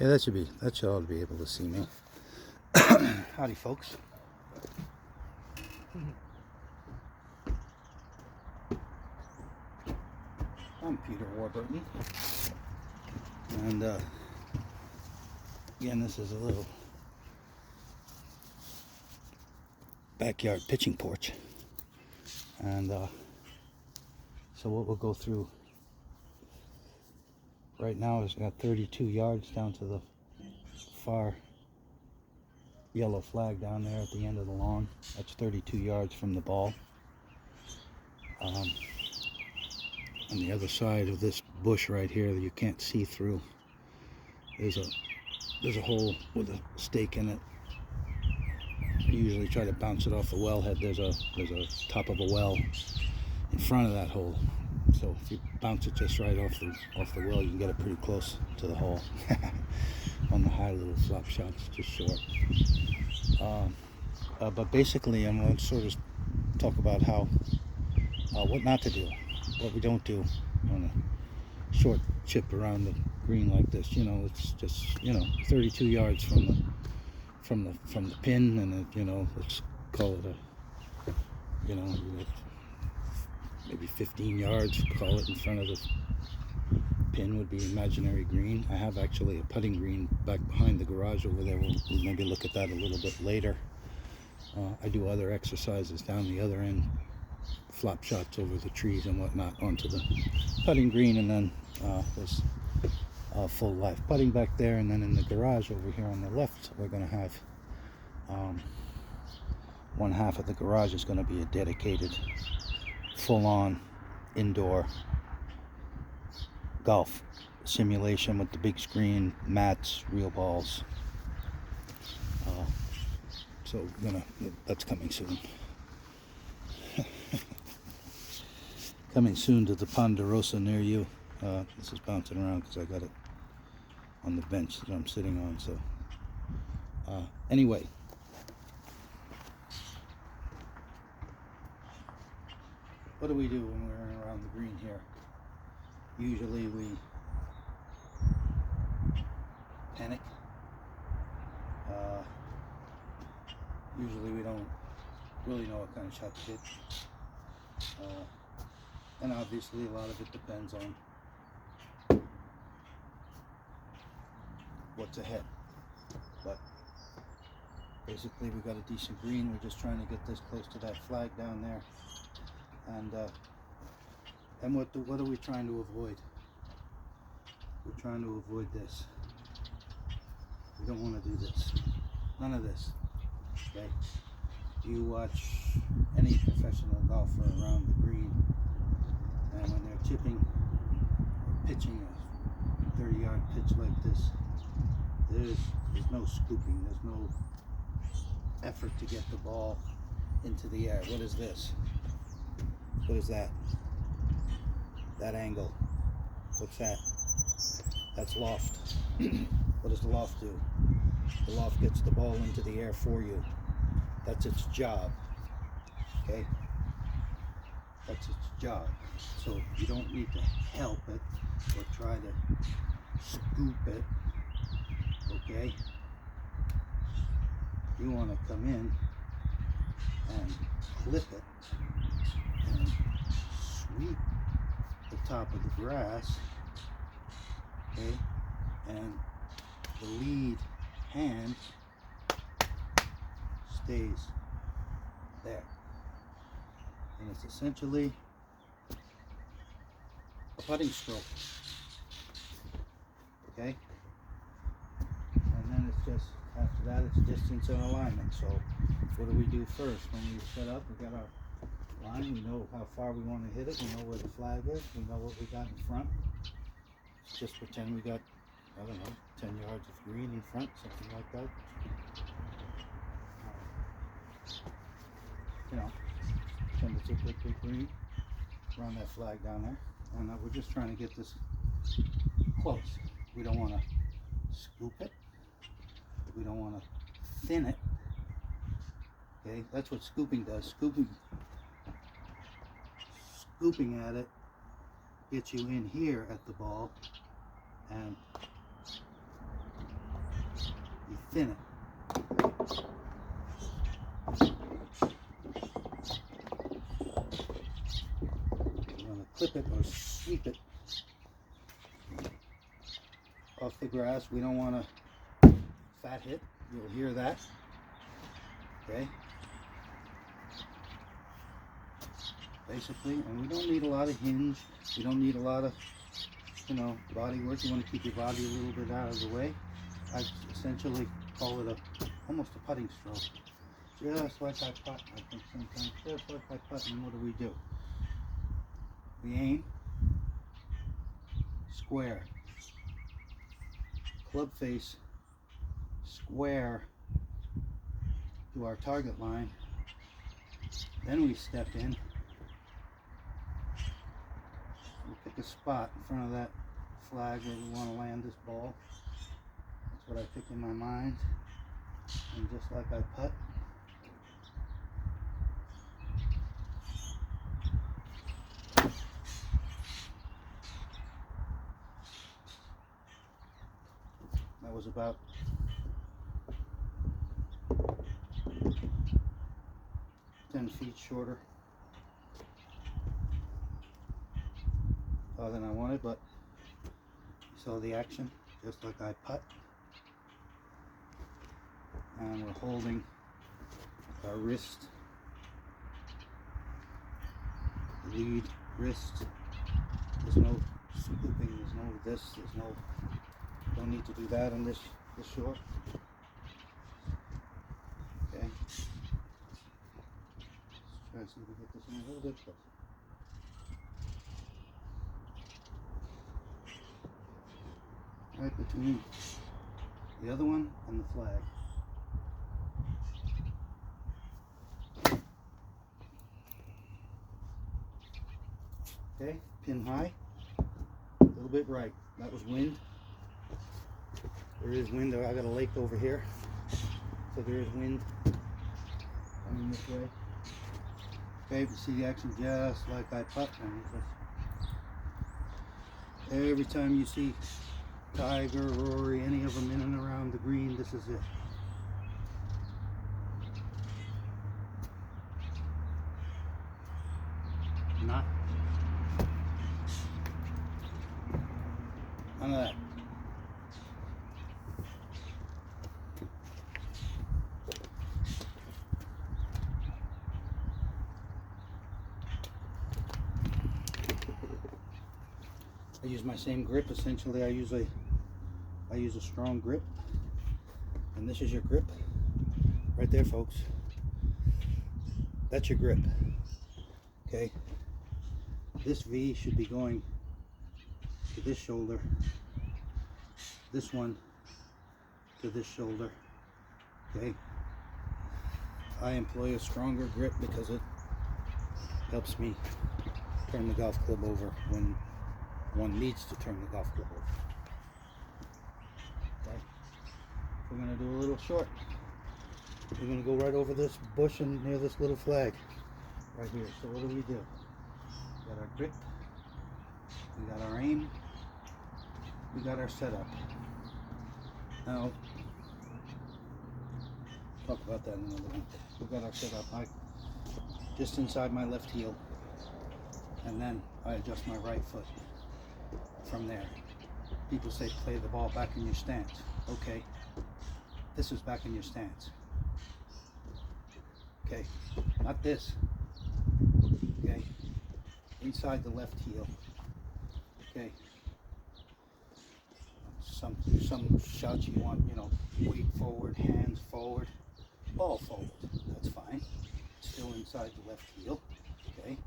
Okay, that should all be able to see me. Howdy, folks. I'm Peter Warburton, and again, this is a little backyard pitching porch, and so what we'll go through right now is got 32 yards down to the far yellow flag down there at the end of the lawn. That's 32 yards from the ball. On the other side of this bush right here that you can't see through, there's a hole with a stake in it. I usually try to bounce it off the wellhead. There's a top of a well in front of that hole, so if you bounce it just right off the well, you can get it pretty close to the hole. On the high little flop shot, it's just short. But basically, I'm going to sort of talk about how what not to do, what we don't do on a short chip around the green like this. You know, it's just 32 yards from the pin, and let's call it maybe 15 yards. Call it in front of the pin would be imaginary green. I have actually a putting green back behind the garage over there. We'll maybe look at that a little bit later. I do other exercises down the other end, flop shots over the trees and whatnot onto the putting green, and then there's full life putting back there, and then in the garage over here on the left, we're going to have one half of the garage is going to be a dedicated full-on indoor golf simulation with the big screen, mats, real balls. So that's coming soon. Coming soon to the Ponderosa near you. This is bouncing around because I got it on the bench that I'm sitting on. So anyway, what do we do when we're around the green here? Usually we panic. Usually we don't really know what kind of shot to hit. And obviously a lot of it depends on what's ahead. But basically we got a decent green. We're just trying to get this close to that flag down there. And what are we trying to avoid? We're trying to avoid this. We don't want to do this. None of this. Okay? You watch any professional golfer around the green, and when they're chipping or pitching a 30-yard pitch like this, there's no scooping. There's no effort to get the ball into the air. What is this? What is that? That angle. What's that? That's loft. What does the loft do? The loft gets the ball into the air for you. That's its job. Okay? That's its job. So you don't need to help it or try to scoop it. Okay? You want to come in and clip it and sweep the top of the grass. Okay? And the lead hand stays there, and it's essentially a putting stroke. Okay, and then it's just after that it's distance and alignment. So what do we do first? When we set up, we got our line, we know how far we want to hit it, we know where the flag is, we know what we got in front. Just pretend we got, I don't know, 10 yards of green in front, something like that. Pretend it's a big green around that flag down there. And we're just trying to get this close. We don't want to scoop it. We don't want to thin it. Okay, that's what scooping does. Scooping at it gets you in here at the ball, and thin it. You want to clip it or sweep it off the grass. We don't want to fat hit. You'll hear that. Okay. Basically, and we don't need a lot of hinge. We don't need a lot of, you know, body work. You want to keep your body a little bit out of the way. I essentially call it almost a putting stroke. Just like I putt, I think sometimes, just like I putt, and what do? We aim, square, club face, square to our target line. Then we step in. We pick a spot in front of that flag where we want to land this ball. That's what I pick in my mind. And just like I putt, that was about 10 feet shorter than I wanted, but you saw the action, just like I putt. And we're holding our wrist, lead wrist. There's no scooping, there's no this, there's no, don't need to do that on this short. Okay. Let's try to see if we get this in a little bit closer. Right between the other one and the flag. Okay, pin high, a little bit right. That was wind. There is wind. I got a lake over here, so there is wind coming this way. Okay, you see the action just like I putt. Every time you see Tiger, Rory, any of them in and around the green, this is it. Not none of that. I use my same grip. Essentially, I use a strong grip, and this is your grip right there, folks. That's your grip. Okay, this V should be going to this shoulder, this one to this shoulder. Okay, I employ a stronger grip because it helps me turn the golf club over when one needs to turn the golf club over. Okay. We're going to do a little short. We're going to go right over this bush and near this little flag right here. So what do? We got our grip, we got our aim, we got our setup. Now, talk about that in another one. We got our setup just inside my left heel, and then I adjust my right foot from there. People say play the ball back in your stance. Okay, this is back in your stance. Okay, not this. Okay, inside the left heel. Okay, some shots you want, you know, weight forward, hands forward, ball forward. That's fine. Still inside the left heel. Okay.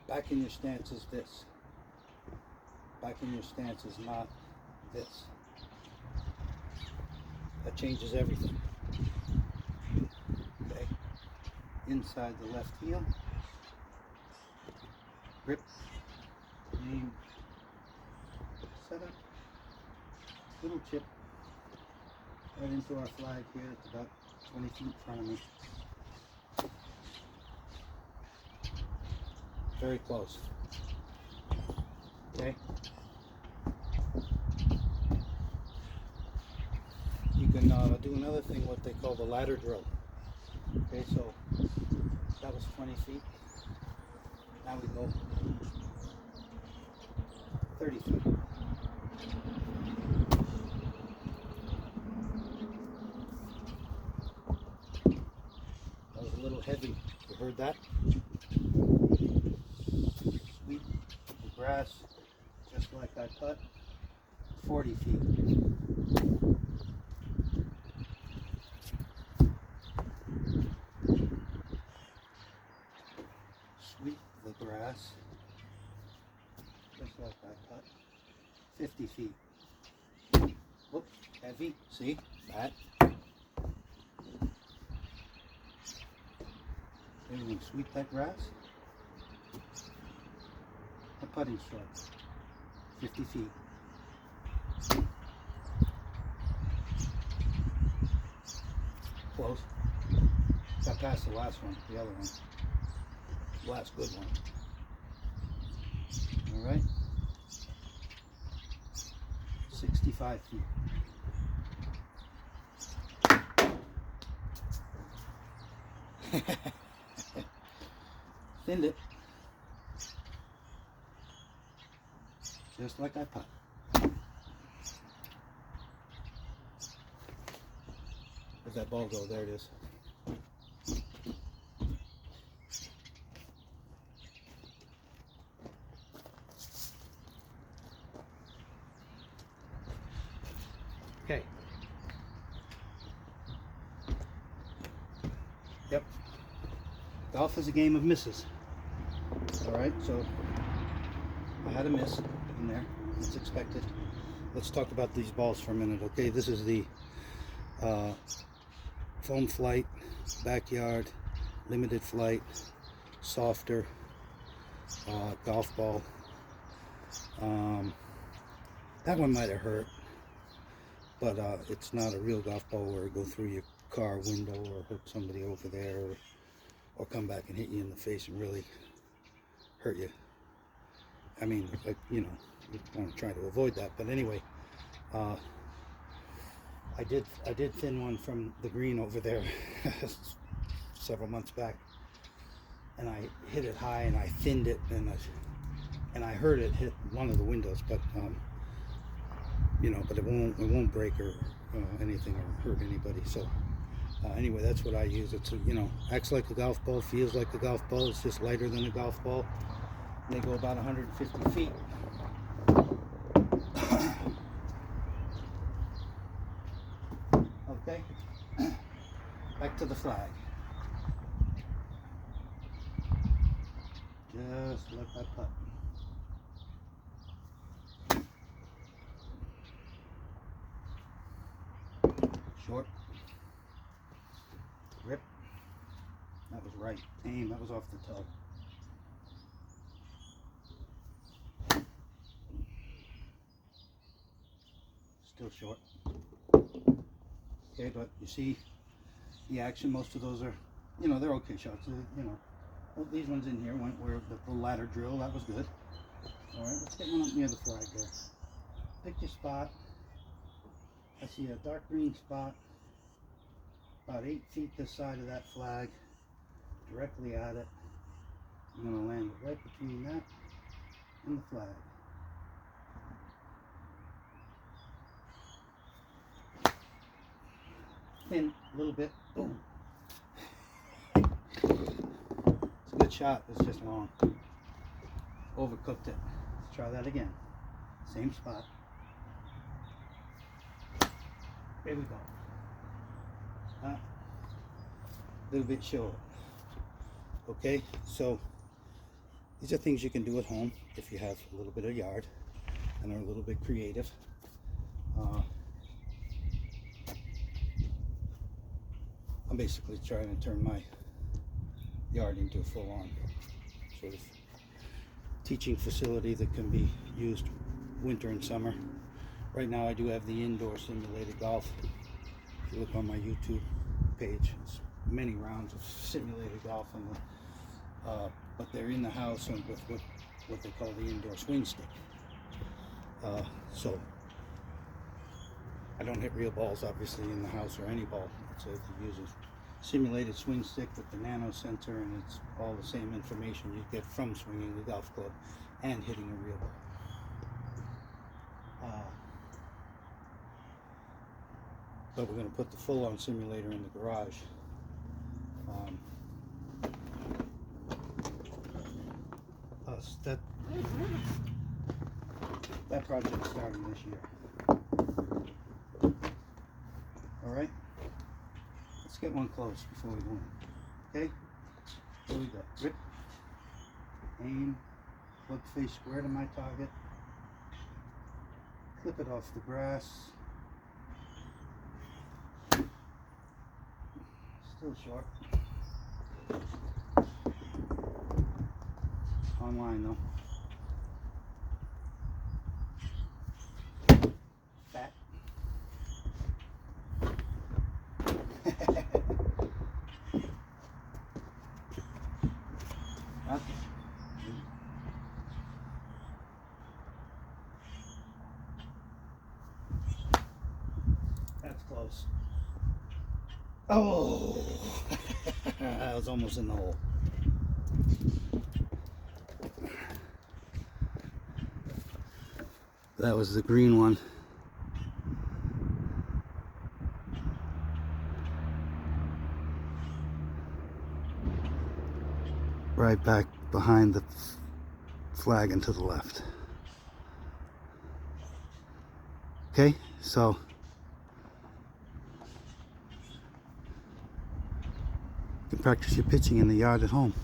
Back in your stance is this. Back in your stance is not this. That changes everything. Okay. Inside the left heel. Grip. Aim. Set up. Little chip. Right into our flag here. It's about 20 feet in front of me. Very close. Okay. then do another thing, what they call the ladder drill. Okay, so that was 20 feet. Now we go 30 feet. That was a little heavy. You heard that? Sweep the grass just like I cut. 40 feet. Sweep the grass just like I cut. 50 feet. Whoops, heavy. See that? Everything. Sweep that grass. A putting stroke. 50 feet. Close. Got past the last one, the other one. Last good one. All right. 65 feet. Thinned it. Just like I put. Where'd that ball go? There it is. Okay. Yep. Golf is a game of misses. Alright, so I had a miss in there. It's expected. Let's talk about these balls for a minute, okay? This is the foam flight, backyard, limited flight, softer golf ball. That one might have hurt, but it's not a real golf ball where it go through your car window or hurt somebody over there, or come back and hit you in the face and really hurt you. I mean, like, you know, you want to try to avoid that. But anyway, I did thin one from the green over there several months back, and I hit it high and I thinned it, and I heard it hit one of the windows, but you know, but it won't break or anything or hurt anybody. So anyway, that's what I use. It's a, you know, acts like a golf ball, feels like a golf ball. It's just lighter than a golf ball. They go about 150 feet. Okay, back to the flag. Just like I put. Short. Rip. That was right. Aim. That was off the toe. Still short. Okay, but you see the action. Most of those are, you know, they're okay shots. You know, well, these ones in here went where the ladder drill. That was good. All right, let's get one up near the flag there. Pick your spot. I see a dark green spot about 8 feet this side of that flag, directly at it. I'm going to land it right between that and the flag. Thin a little bit. Boom. It's a good shot. It's just long. Overcooked it. Let's try that again. Same spot. There we go. A little bit short. Okay, so these are things you can do at home if you have a little bit of yard and are a little bit creative. I'm basically trying to turn my yard into a full-on sort of teaching facility that can be used winter and summer. Right now I do have the indoor simulated golf. If you look on my YouTube page, it's many rounds of simulated golf, and but they're in the house and with what they call the indoor swing stick. So I don't hit real balls, obviously, in the house or any ball. So if you use a simulated swing stick with the nano sensor, and it's all the same information you get from swinging a golf club and hitting a real ball. But we're going to put the full-on simulator in the garage. That project's starting this year. Alright? Let's get one close before we go in. Okay? Here we go. Grip. Aim. Plug face square to my target. Clip it off the grass. Still short. Online though. Fat. Okay. That's close. Oh! I was almost in the hole. That was the green one. Right back behind the flag and to the left. Okay, so you can practice your pitching in the yard at home.